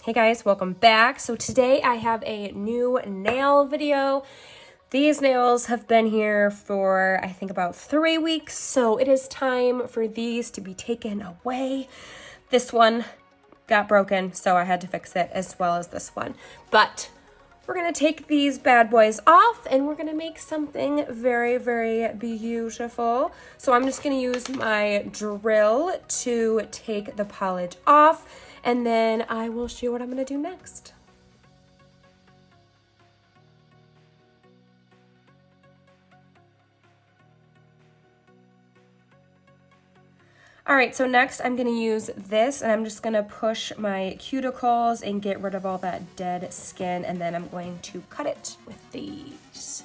Hey guys, welcome back. So today I have a new nail video. These nails have been here for I think about 3 weeks, so it is time for these to be taken away. This one got broken, so I had to fix it as well as this one. But we're gonna take these bad boys off and we're gonna make something very, very beautiful. So I'm just gonna use my drill to take the polish off, and then I will show you what I'm gonna do next. All right, so next I'm gonna use this, and I'm just gonna push my cuticles and get rid of all that dead skin, and then I'm going to cut it with these.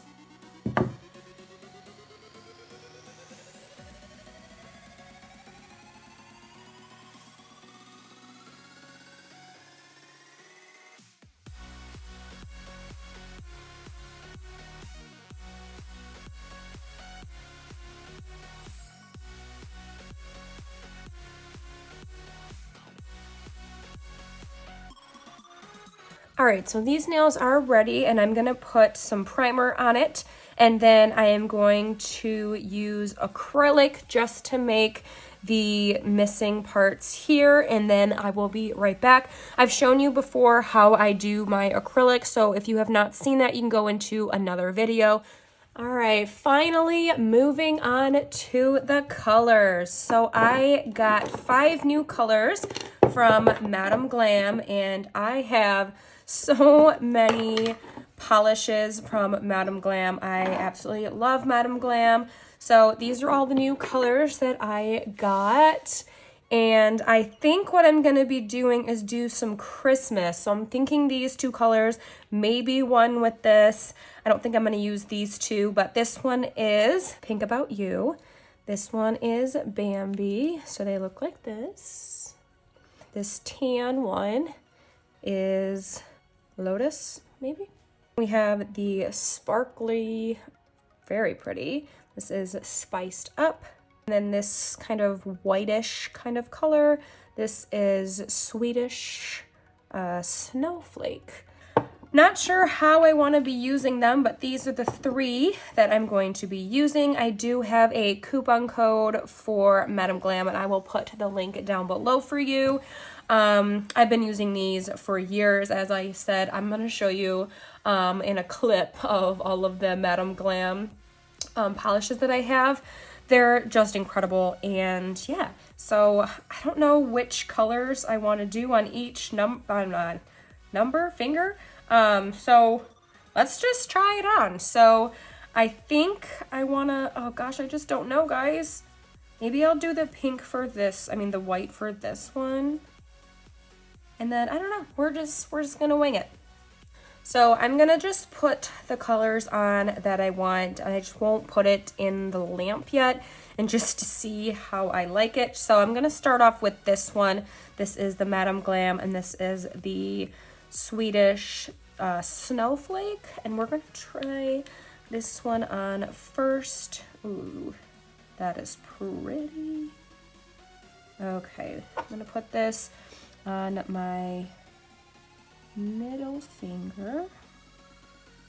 All right, so these nails are ready, and I'm gonna put some primer on it, and then I am going to use acrylic just to make the missing parts here, and then I will be right back. I've shown you before how I do my acrylic, so if you have not seen that, you can go into another video. All right, finally moving on to the colors. So I got 5 new colors from Madam Glam, and I have so many polishes from Madam Glam. I absolutely love Madam Glam. So these are all the new colors that I got. And I think what I'm gonna be doing is do some Christmas. So I'm thinking these 2 colors, maybe one with this. I don't think I'm gonna use these 2, but this one is Pink About You. This one is Bambi, so they look like this. This tan one is Lotus, maybe? We have the sparkly, very pretty. This is Spiced Up. And then this kind of whitish kind of color. This is Swedish Snowflake. Not sure how I want to be using them, but these are the 3 that I'm going to be using. I do have a coupon code for Madam Glam, and I will put the link down below for you. I've been using these for years. As I said, I'm going to show you in a clip of all of the Madam Glam polishes that I have. They're just incredible, and yeah, so I don't know which colors I want to do on each finger. So let's just try it on. So I think I want to, oh gosh, I just don't know, guys. Maybe I'll do the pink for this, the white for this one. And then, I don't know, we're just gonna wing it. So I'm gonna just put the colors on that I want, and I just won't put it in the lamp yet, and just to see how I like it. So I'm gonna start off with this one. This is the Madam Glam, and this is the Swedish Snowflake, and we're gonna try this one on first. Ooh, that is pretty. Okay, I'm gonna put this on my middle finger.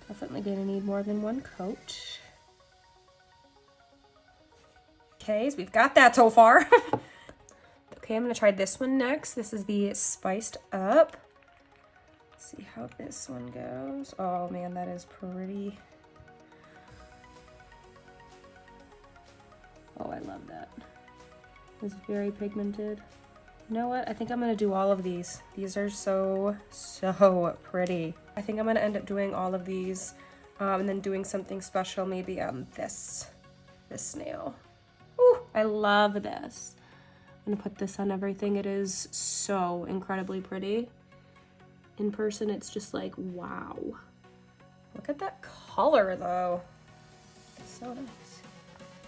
Definitely gonna need more than one coat. Okay, so we've got that so far. Okay, I'm gonna try this one next. This is the Spiced Up. Let's see how this one goes. Oh man, that is pretty. Oh, I love that. It's very pigmented. You know what? I think I'm gonna do all of these. These are so pretty. I think I'm gonna end up doing all of these and then doing something special maybe on this nail. Ooh, I love this. I'm gonna put this on everything. It is so incredibly pretty. In person, it's just like, wow. Look at that color though. It's so nice.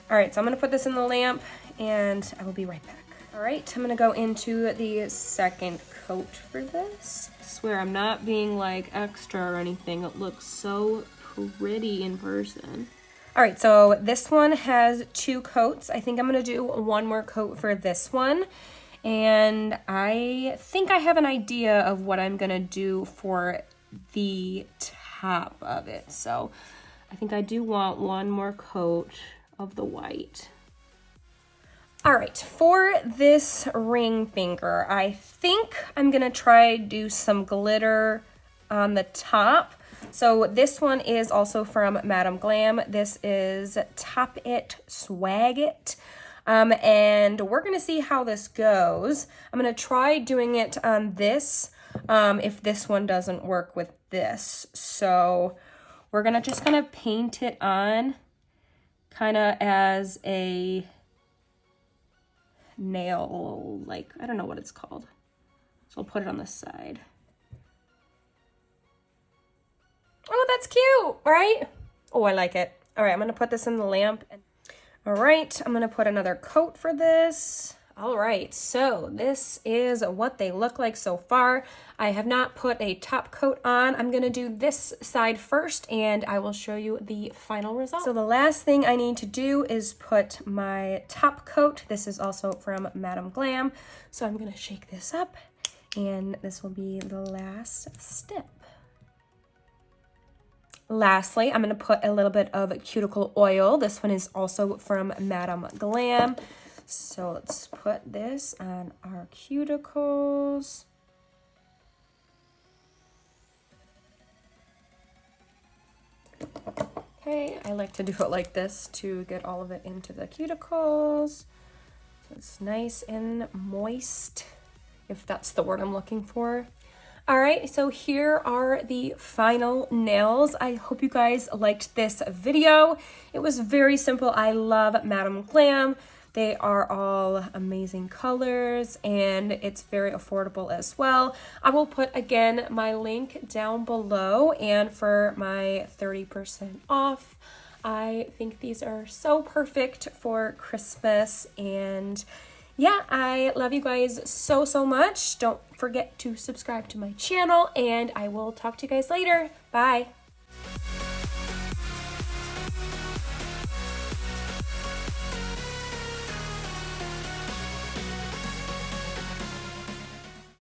All right, so I'm gonna put this in the lamp and I will be right back. All right, I'm gonna go into the second coat for this. I swear I'm not being like extra or anything. It looks so pretty in person. All right, so this one has 2 coats. I think I'm gonna do one more coat for this one. And I think I have an idea of what I'm gonna do for the top of it. So I think I do want one more coat of the white. All right, for this ring finger, I think I'm gonna try do some glitter on the top. So this one is also from Madam Glam. This is Top It, Swag It. And we're gonna see how this goes. I'm gonna try doing it on this if this one doesn't work with this. So we're gonna just kind of paint it on kind of as a nail, like, I don't know what it's called. So I'll put it on the side. Oh, that's cute, right? Oh, I like it. All right, I'm gonna put this in the lamp. All right, I'm gonna put another coat for this. All right, so this is what they look like so far. I have not put a top coat on. I'm gonna do this side first and I will show you the final result. So the last thing I need to do is put my top coat. This is also from Madam Glam. So I'm gonna shake this up and this will be the last step. Lastly, I'm gonna put a little bit of cuticle oil. This one is also from Madam Glam. So let's put this on our cuticles. Okay, I like to do it like this to get all of it into the cuticles. So it's nice and moist, if that's the word I'm looking for. All right, so here are the final nails. I hope you guys liked this video. It was very simple. I love Madam Glam. They are all amazing colors and it's very affordable as well. I will put, again, my link down below, and for my 30% off, I think these are so perfect for Christmas. And yeah, I love you guys so, so much. Don't forget to subscribe to my channel and I will talk to you guys later. Bye.